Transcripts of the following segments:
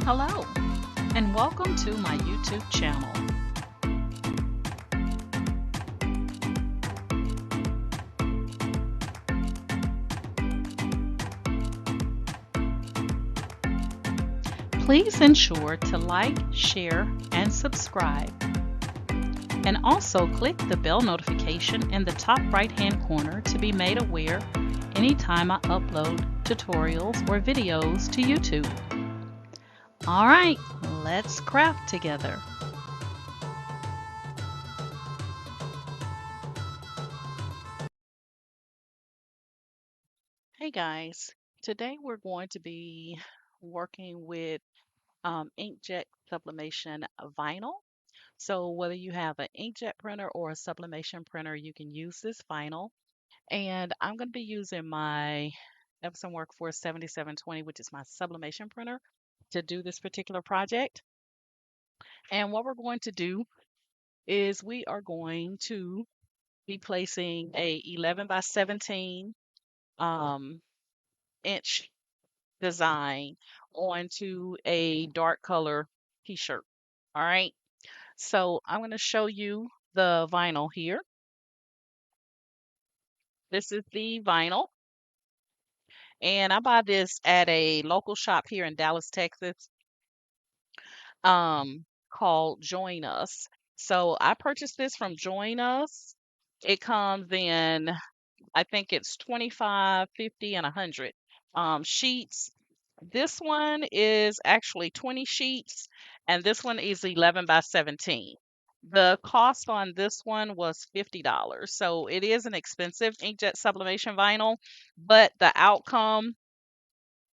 Hello, and welcome to my YouTube channel. Please ensure to like, share, and subscribe. And also click the bell notification in the top right-hand corner to be made aware anytime I upload tutorials or videos to YouTube. All right, let's craft together. Hey guys, today we're going to be working with inkjet sublimation vinyl. So whether you have an inkjet printer or a sublimation printer, you can use this vinyl. And I'm going to be using my Epson Workforce 7720, which is my sublimation printer, to do this particular project. And what we're going to do is we are going to be placing a 11 by 17 um, inch design onto a dark color t-shirt. All right. So I'm going to show you the vinyl here. This is the vinyl, and I buy this at a local shop here in Dallas, Texas, called Join Us. So I purchased this from Join Us. It comes in, I think it's 25, 50, and 100 sheets. This one is actually 20 sheets, and this one is 11 by 17. The cost on this one was $50. So it is an expensive inkjet sublimation vinyl, but the outcome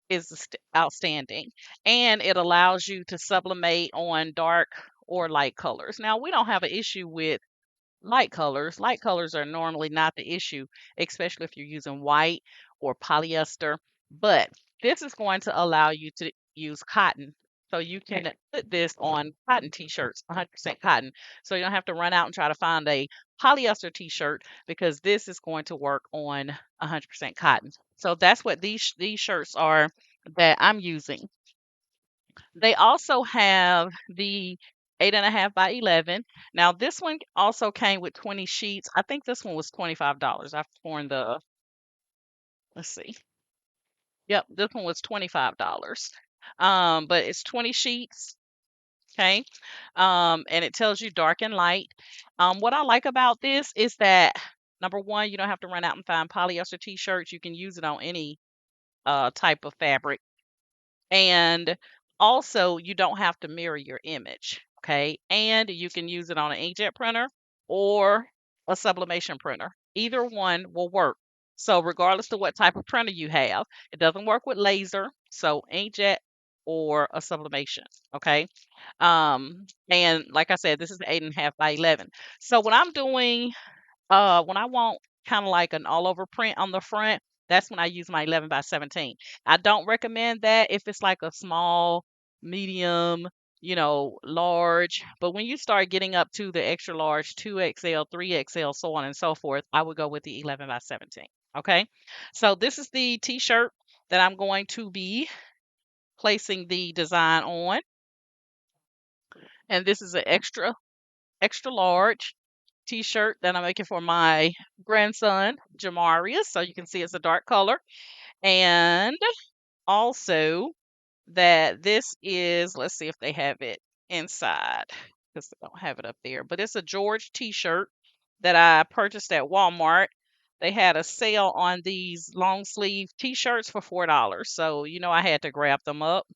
is outstanding. And it allows you to sublimate on dark or light colors. Now, we don't have an issue with light colors. Light colors are normally not the issue, especially if you're using white or polyester. But this is going to allow you to use cotton. So you can put this on cotton t-shirts, 100% cotton. So you don't have to run out and try to find a polyester t-shirt because this is going to work on 100% cotton. So that's what these shirts are that I'm using. They also have the 8.5 by 11. Now, this one also came with 20 sheets. I think this one was $25. I've torn the, let's see. Yep, this one was $25. But it's 20 sheets. Okay. And it tells you dark and light. What I like about this is that number one, you don't have to run out and find polyester t-shirts. You can use it on any type of fabric. And also, you don't have to mirror your image, okay? And you can use it on an inkjet printer or a sublimation printer. Either one will work. So, regardless of what type of printer you have, it doesn't work with laser, so inkjet or a sublimation, okay? And like I said, this is 8.5 by 11. So, when I'm doing when I want kind of like an all over print on the front, that's when I use my 11 by 17. I don't recommend that if it's like a small, medium, large. But when you start getting up to the extra large, 2XL, 3XL, so on and so forth, I would go with the 11 by 17. Okay. So this is the t-shirt that I'm going to be placing the design on. And this is an extra large t-shirt that I'm making for my grandson, Jamarius. So you can see it's a dark color. And also that this is, let's see if they have it inside because they don't have it up there, but it's a George t-shirt that I purchased at Walmart. They had a sale on these long sleeve t-shirts for $4. So, I had to grab them up.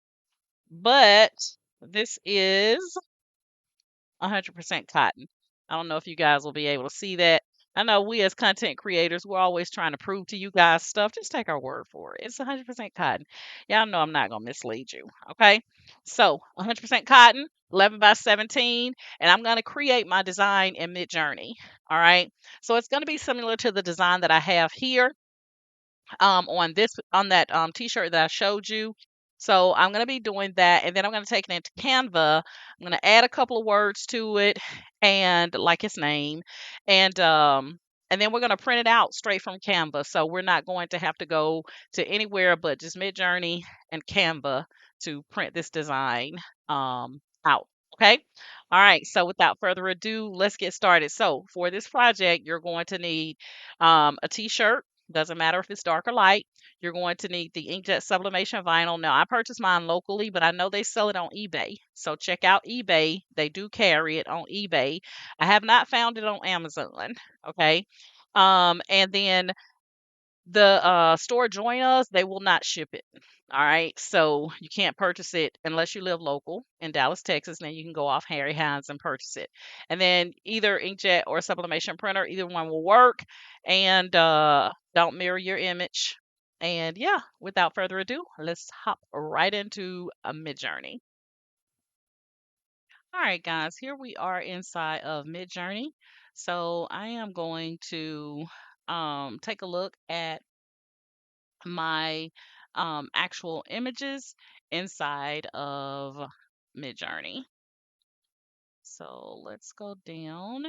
But this is 100% cotton. I don't know if you guys will be able to see that. I know we as content creators, we're always trying to prove to you guys stuff. Just take our word for it. It's 100% cotton. Y'all know I'm not going to mislead you. Okay. So 100% cotton, 11 by 17, and I'm going to create my design in Midjourney. All right. So it's going to be similar to the design that I have here on that t-shirt that I showed you. So I'm going to be doing that, and then I'm going to take it into Canva. I'm going to add a couple of words to it, and like its name, and then we're going to print it out straight from Canva. So we're not going to have to go to anywhere but just Midjourney and Canva to print this design out. Okay. All right. So without further ado, let's get started. So for this project, you're going to need a t-shirt. Doesn't matter if it's dark or light. You're going to need the inkjet sublimation vinyl. Now, I purchased mine locally, but I know they sell it on eBay. So check out eBay. They do carry it on eBay. I have not found it on Amazon. Okay. And then the store Join Us, they will not ship it. All right. So you can't purchase it unless you live local in Dallas, Texas. Then you can go off Harry Hines and purchase it. And then either inkjet or sublimation printer, either one will work. And don't mirror your image. And yeah, without further ado, let's hop right into a Midjourney. All right, guys, here we are inside of Midjourney. So I am going to take a look at my actual images inside of Midjourney. So let's go down.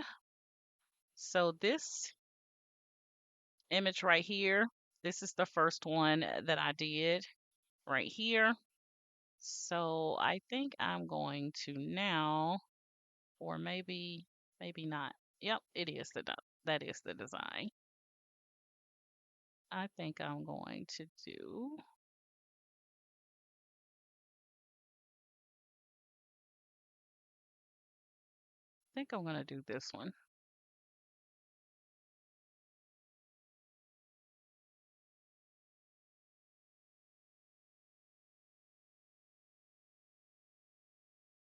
So this image right here, this is the first one that I did right here. So I think I'm going to now, or maybe not. Yep, it is that is the design. I think I'm going to do, I think I'm going to do this one.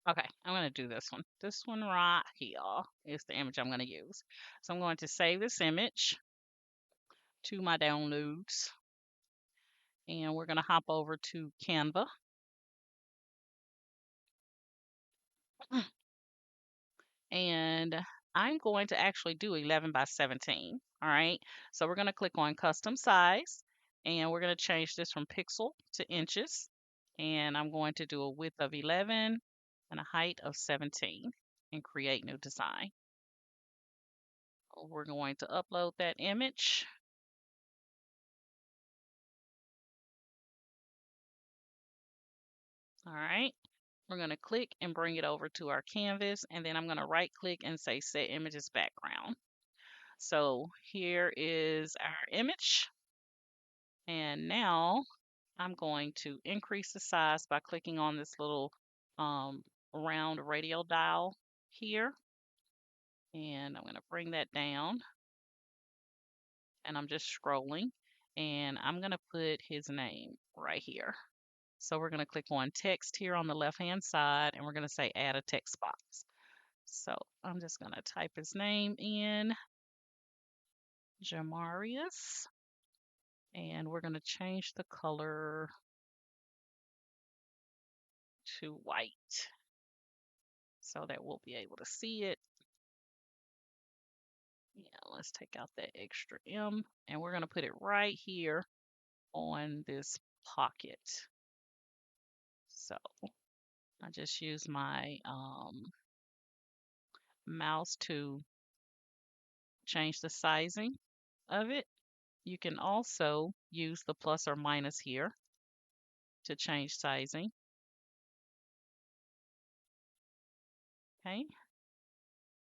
Okay, I'm going to do this one. This one right here is the image I'm going to use. So I'm going to save this image to my downloads, and we're going to hop over to Canva. And I'm going to actually do 11 by 17. All right, so we're going to click on custom size, and we're going to change this from pixel to inches. And I'm going to do a width of 11 and a height of 17 and create new design. We're going to upload that image. All right, we're going to click and bring it over to our canvas, and then I'm going to right click and say set images background. So here is our image, and now I'm going to increase the size by clicking on this little round radial dial here, and I'm going to bring that down, and I'm just scrolling, and I'm going to put his name right here. So we're going to click on text here on the left hand side, and we're going to say add a text box. So I'm just going to type his name in, Jamarius, and we're going to change the color to white so that we'll be able to see it. Yeah, let's take out that extra M, and we're going to put it right here on this pocket. So I just use my mouse to change the sizing of it. You can also use the plus or minus here to change sizing. Okay,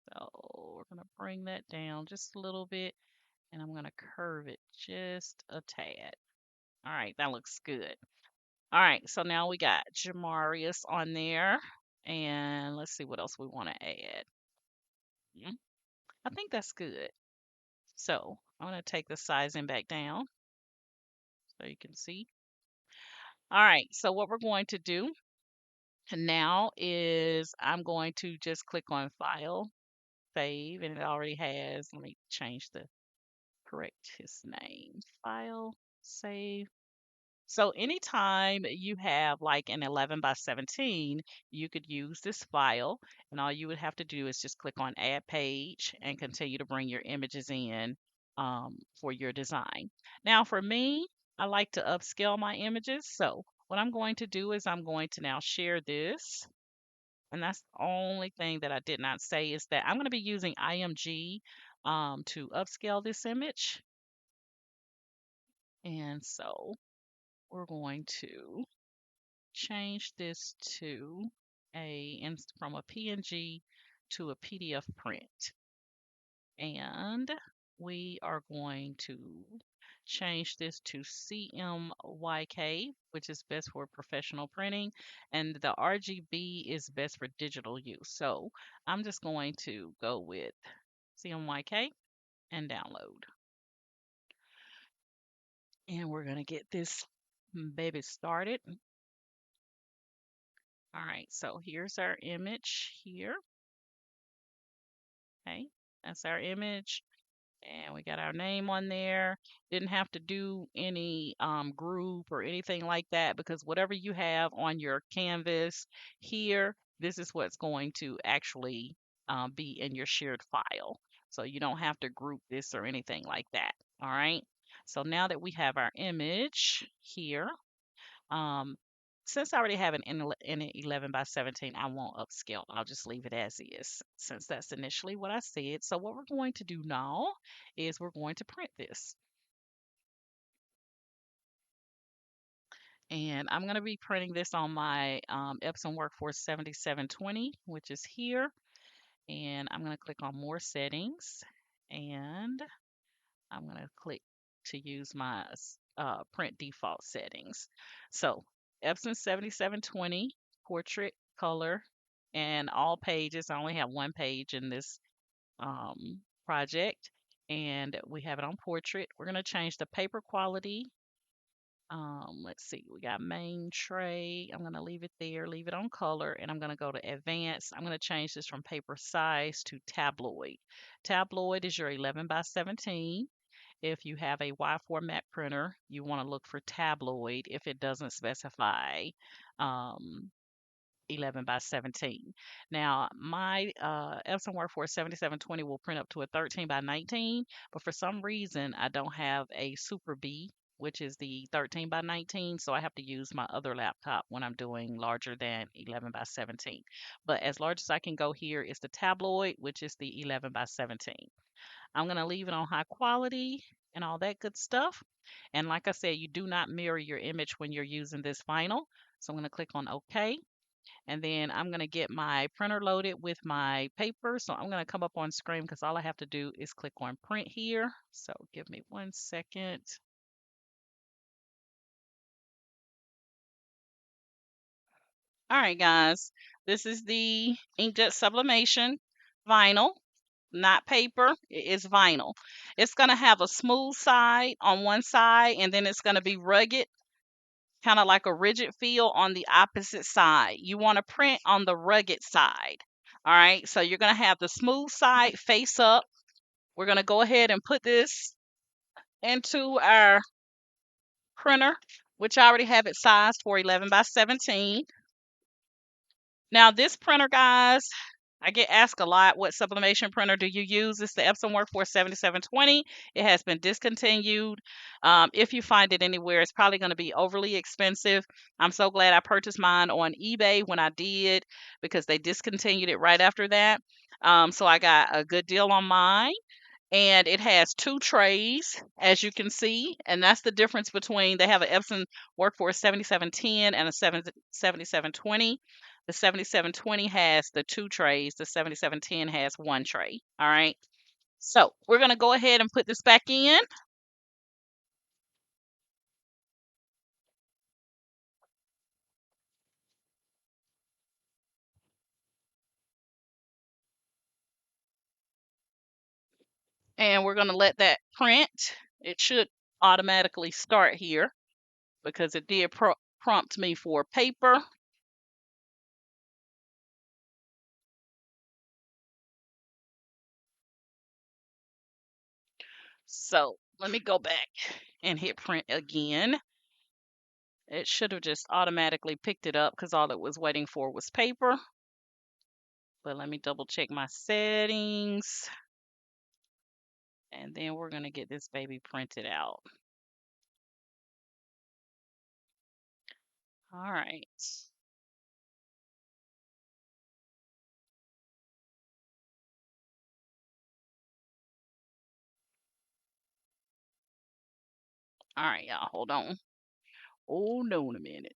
so we're going to bring that down just a little bit, and I'm going to curve it just a tad. All right, that looks good. All right, so now we got Jamarius on there, and let's see what else we want to add. I think that's good. So I'm going to take the sizing back down so you can see. All right, so what we're going to do now is I'm going to just click on File, Save, and it already has. Let me change the correct his name. File, Save. So anytime you have like an 11 by 17, you could use this file, and all you would have to do is just click on Add Page and continue to bring your images in for your design. Now for me, I like to upscale my images. So what I'm going to do is I'm going to now share this. And that's the only thing that I did not say is that I'm going to be using IMG to upscale this image. And so we're going to change this to from a PNG to a PDF print. And we are going to change this to CMYK, which is best for professional printing, and the RGB is best for digital use. So I'm just going to go with CMYK and download. And we're going to get this baby started. All right, so here's our image here. Okay, that's our image. And we got our name on there. Didn't have to do any group or anything like that, because whatever you have on your canvas here, this is what's going to actually be in your shared file. So you don't have to group this or anything like that. All right. So now that we have our image here, um, since I already have an 11 by 17, I won't upscale. I'll just leave it as is, since that's initially what I said. So what we're going to do now is we're going to print this. And I'm going to be printing this on my Epson Workforce 7720, which is here. And I'm going to click on More Settings. And I'm going to click to use my print default settings. So Epson 7720, portrait, color, and all pages. I only have one page in this project, and we have it on portrait. We're going to change the paper quality. Let's see, we got main tray. I'm going to leave it there, leave it on color, and I'm going to go to advanced. I'm going to change this from paper size to tabloid. Tabloid is your 11 by 17. If you have a Y format printer, you want to look for tabloid if it doesn't specify um, 11 by 17. Now, my Epson Workforce 7720 will print up to a 13 by 19, but for some reason, I don't have a Super B, which is the 13 by 19, so I have to use my other laptop when I'm doing larger than 11 by 17. But as large as I can go here is the tabloid, which is the 11 by 17. I'm going to leave it on high quality and all that good stuff. And like I said, you do not mirror your image when you're using this vinyl. So I'm going to click on OK. And then I'm going to get my printer loaded with my paper. So I'm going to come up on screen because all I have to do is click on print here. So give me 1 second. All right, guys. This is the inkjet sublimation vinyl, not paper. It is vinyl. It's going to have a smooth side on one side, and then it's going to be rugged, kind of like a rigid feel on the opposite side. You want to print on the rugged side. All right, so you're going to have the smooth side face up. We're going to go ahead and put this into our printer, which I already have it sized for 11 by 17. Now, this printer, guys, I get asked a lot, what sublimation printer do you use? It's the Epson Workforce 7720. It has been discontinued. If you find it anywhere, it's probably going to be overly expensive. I'm so glad I purchased mine on eBay when I did, because they discontinued it right after that. So I got a good deal on mine. And it has two trays, as you can see, and that's the difference between, they have an Epson Workforce 7710 and a 7720. The 7720 has the two trays, the 7710 has one tray. All right, so we're going to go ahead and put this back in. And we're going to let that print. It should automatically start here because it did prompt me for paper. So let me go back and hit print again. It should have just automatically picked it up because all it was waiting for was paper. But let me double check my settings. And then we're going to get this baby printed out. All right. All right, y'all. Hold on. Hold on a minute.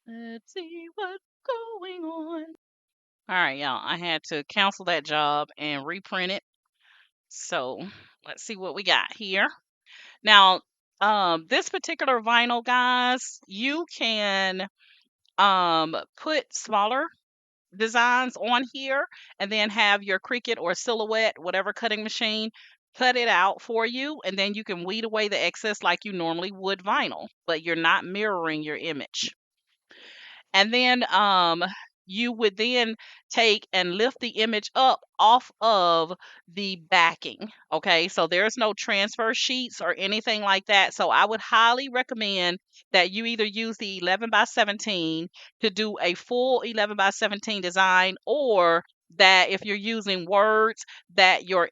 Let's see what's going on. All right, y'all. I had to cancel that job and reprint it. So let's see what we got here. Now, this particular vinyl, guys, you can put smaller designs on here and then have your Cricut or Silhouette, whatever cutting machine, cut it out for you, and then you can weed away the excess like you normally would vinyl, but you're not mirroring your image. And then you would then take and lift the image up off of the backing. Okay, so there's no transfer sheets or anything like that. So I would highly recommend that you either use the 11 by 17 to do a full 11 by 17 design, or that if you're using words, that your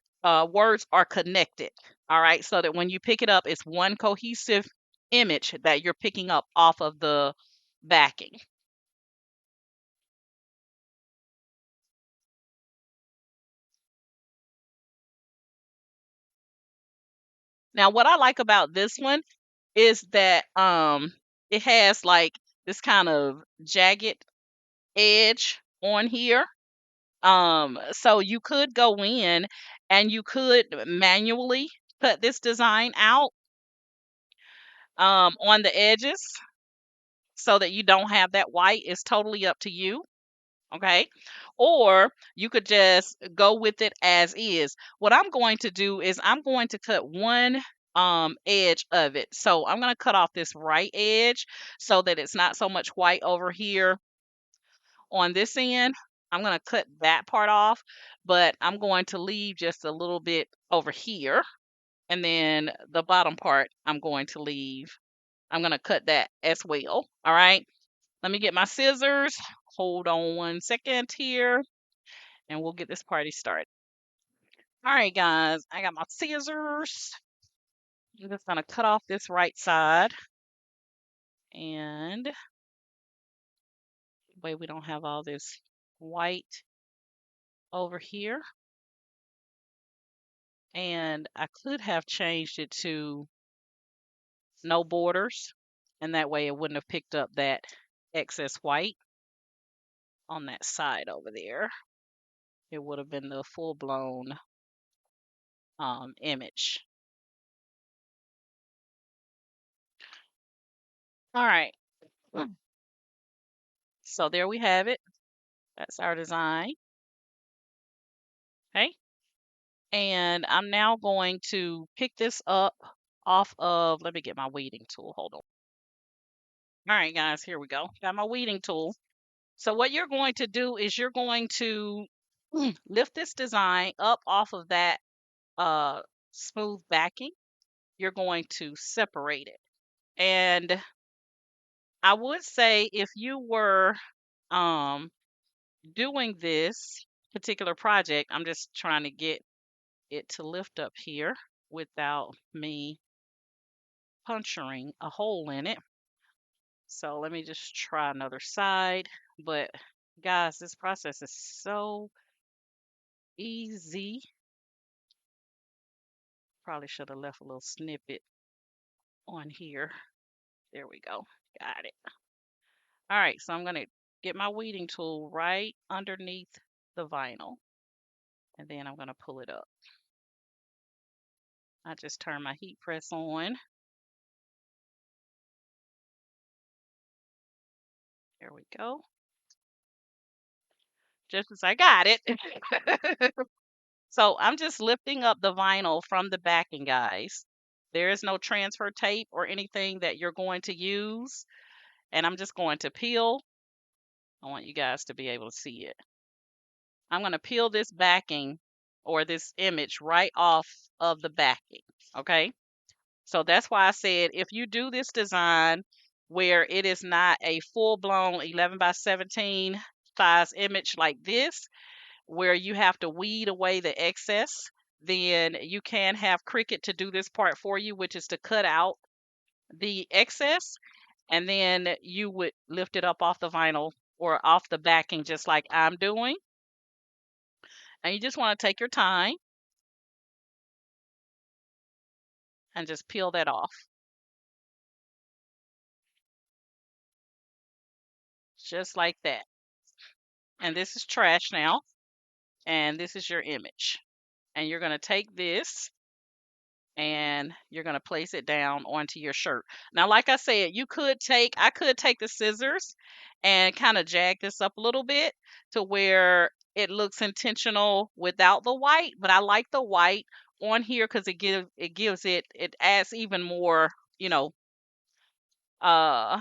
words are connected. All right, so that when you pick it up, it's one cohesive image that you're picking up off of the backing. Now, what I like about this one is that it has like this kind of jagged edge on here. So you could go in and you could manually cut this design out on the edges so that you don't have that white. It's totally up to you. Okay. Or you could just go with it as is. What I'm going to do is I'm going to cut one edge of it. So I'm going to cut off this right edge so that it's not so much white over here on this end. I'm going to cut that part off, but I'm going to leave just a little bit over here. And then the bottom part, I'm going to leave. I'm going to cut that as well. All right. Let me get my scissors. Hold on 1 second here and we'll get this party started. All right, guys, I got my scissors. I'm just gonna cut off this right side, and way we don't have all this white over here. And I could have changed it to no borders, and that way it wouldn't have picked up that excess white on that side over there. It would have been the full blown image. All right, so there we have it. That's our design. Okay. And I'm now going to pick this up off of, let me get my weeding tool. Hold on. All right, guys, here we go. Got my weeding tool. So what you're going to do is you're going to lift this design up off of that uh, smooth backing. You're going to separate it. And I would say if you were um, doing this particular project, I'm just trying to get it to lift up here without me puncturing a hole in it. So let me just try another side. But guys, this process is so easy. Probably should have left a little snippet on here. There we go. Got it. All right, so I'm going to get my weeding tool right underneath the vinyl. And then I'm going to pull it up. I just turn my heat press on. There we go. Just as I got it. So I'm just lifting up the vinyl from the backing, guys. There is no transfer tape or anything that you're going to use. And I'm just going to peel. I want you guys to be able to see it. I'm going to peel this backing or this image right off of the backing. Okay. So that's why I said if you do this design where it is not a full blown 11 by 17 size image like this, where you have to weed away the excess, then you can have Cricut to do this part for you, which is to cut out the excess, and then you would lift it up off the vinyl or off the backing just like I'm doing. And you just want to take your time and just peel that off. just like that. And this is trash now, and this is your image. And you're going to take this and you're going to place it down onto your shirt. Now, like I said, I could take the scissors and kind of jag this up a little bit to where it looks intentional without the white, but I like the white on here because it adds even more, you know, uh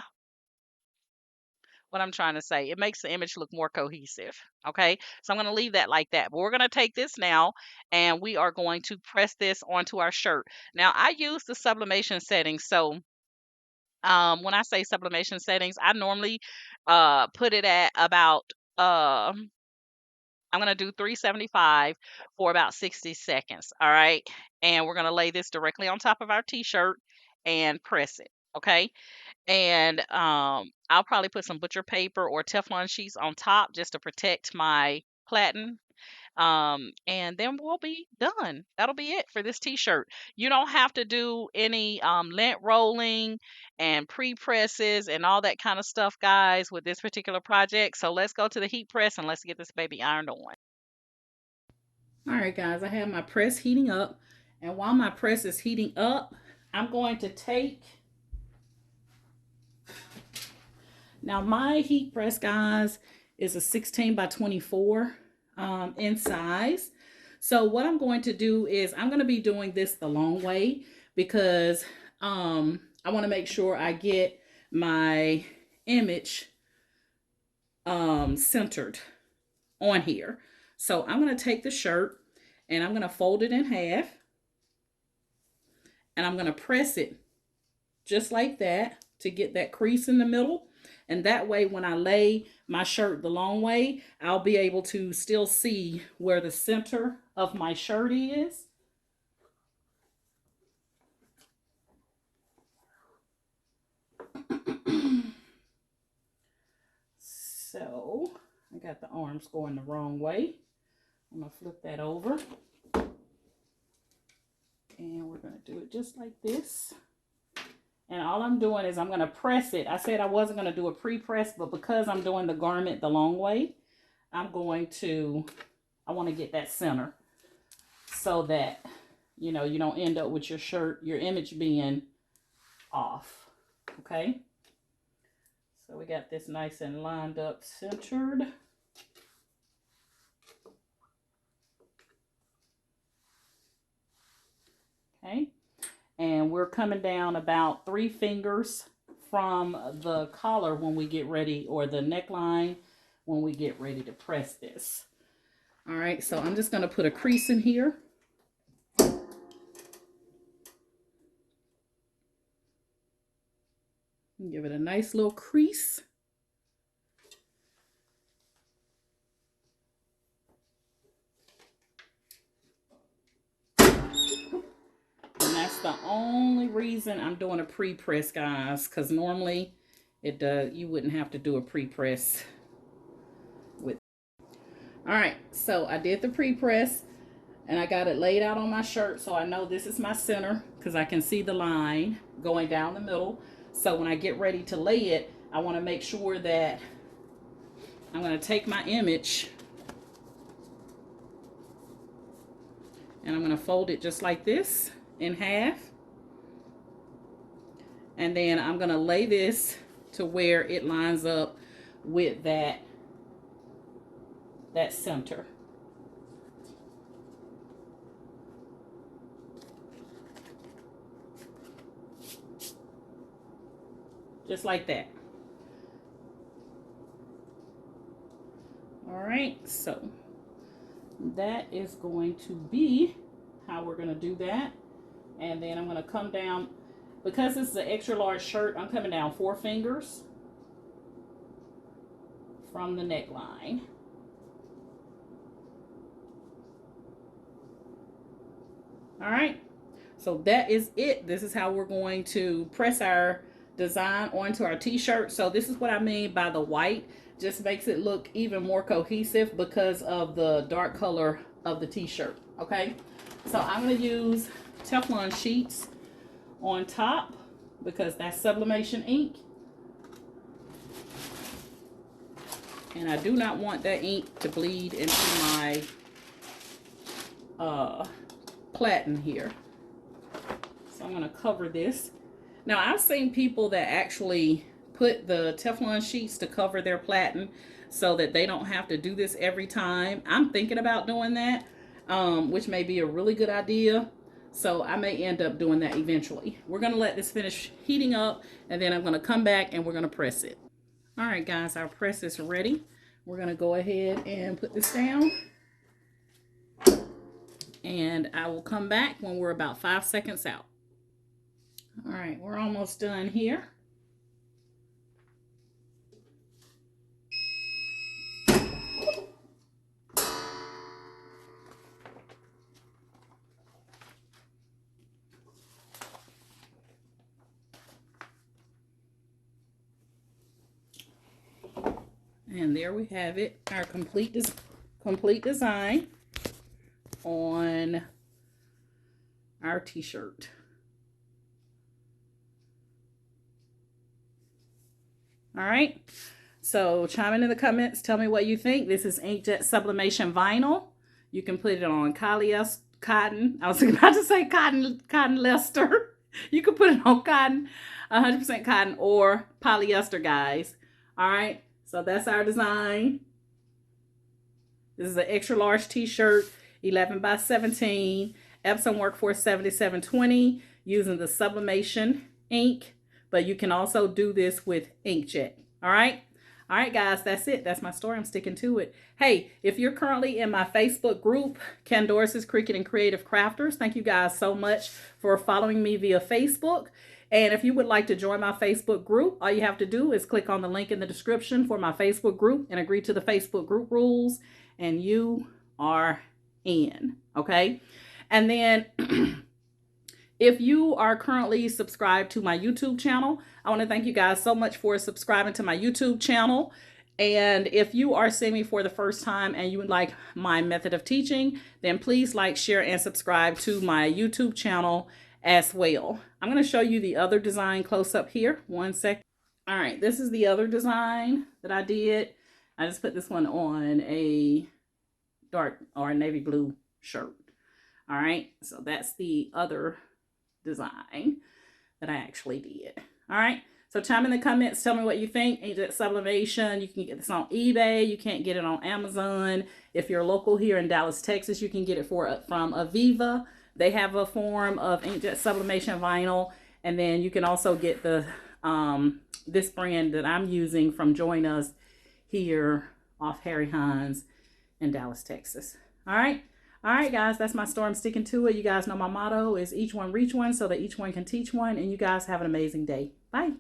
what I'm trying to say. It makes the image look more cohesive. Okay. So I'm going to leave that like that. But we're going to take this now and we are going to press this onto our shirt. Now, I use the sublimation settings. So when I say sublimation settings, I normally put it at about, I'm going to do 375 for about 60 seconds. All right. And we're going to lay this directly on top of our t-shirt and press it. Okay. And I'll probably put some butcher paper or Teflon sheets on top just to protect my platen. And then we'll be done. That'll be it for this t-shirt. You don't have to do any lint rolling and pre-presses and all that kind of stuff, guys, with this particular project. So let's go to the heat press and let's get this baby ironed on. All right, guys, I have my press heating up. And while my press is heating up, I'm going to take... Now, my heat press, guys, is a 16 by 24 in size. So what I'm going to do is I'm going to be doing this the long way because I want to make sure I get my image centered on here. So I'm going to take the shirt and I'm going to fold it in half and I'm going to press it just like that to get that crease in the middle. And that way, when I lay my shirt the long way, I'll be able to still see where the center of my shirt is. So, I got the arms going the wrong way. I'm going to flip that over. And we're going to do it just like this. And all I'm doing is I'm going to press it. I said I wasn't going to do a pre-press, but because I'm doing the garment the long way, I want to get that center so that, you know, you don't end up with your shirt, your image being off. Okay. So we got this nice and lined up, centered. Okay. And we're coming down about 3 fingers from the collar when we get ready, or the neckline when we get ready to press this. All right, so I'm just going to put a crease in here. Give it a nice little crease. And that's the only reason I'm doing a pre-press, guys, because normally you wouldn't have to do a pre-press with. All right, so I did the pre-press and I got it laid out on my shirt, so I know this is my center because I can see the line going down the middle. So when I get ready to lay it, I want to make sure that I'm going to take my image and I'm going to fold it just like this in half. And then I'm going to lay this to where it lines up with that center. Just like that. All right, so that is going to be how we're going to do that. And then I'm going to come down, because this is an extra large shirt, I'm coming down 4 fingers from the neckline. All right, so that is it. This is how we're going to press our design onto our t-shirt. So this is what I mean by the white. Just makes it look even more cohesive because of the dark color of the t-shirt. Okay, so I'm going to use Teflon sheets on top because that's sublimation ink. And I do not want that ink to bleed into my platen here. So I'm going to cover this. Now, I've seen people that actually put the Teflon sheets to cover their platen so that they don't have to do this every time. I'm thinking about doing that, which may be a really good idea. So I may end up doing that eventually. We're going to let this finish heating up, and then I'm going to come back and we're going to press it. All right, guys, our press is ready. We're going to go ahead and put this down. And I will come back when we're about 5 seconds out. All right, we're almost done here. And there we have it, our complete design on our t-shirt. All right, so chime in the comments, tell me what you think. This is inkjet sublimation vinyl. You can put it on cotton. I was about to say cotton Lester. You can put it on cotton, 100% cotton, or polyester, guys. All right, so that's our design. This is an extra large t-shirt, 11 by 17, Epson Workforce 7720, using the Sublimation ink, but you can also do this with inkjet. All right, guys, that's it. That's my story. I'm sticking to it. Hey, if you're currently in my Facebook group, Candoris's Cricut and Creative Crafters, thank you guys so much for following me via Facebook. And if you would like to join my Facebook group, all you have to do is click on the link in the description for my Facebook group and agree to the Facebook group rules, and you are in, okay? And then if you are currently subscribed to my YouTube channel, I want to thank you guys so much for subscribing to my YouTube channel. And if you are seeing me for the first time and you would like my method of teaching, then please like, share, and subscribe to my YouTube channel as well. I'm going to show you the other design close up here. 1 second. All right, this is the other design that I did. I just put this one on a dark or navy blue shirt. All right, so that's the other design that I actually did. All right, so chime in the comments, tell me what you think. Inkjet Sublimation, you can get this on eBay. You can't get it on Amazon. If you're local here in Dallas, Texas, you can get it from Aviva. They have a form of inkjet sublimation vinyl, and then you can also get the this brand that I'm using from Join Us here off Harry Hines in Dallas, Texas. All right, guys, that's my story. I'm sticking to it. You guys know my motto is each one reach one, so that each one can teach one. And you guys have an amazing day. Bye.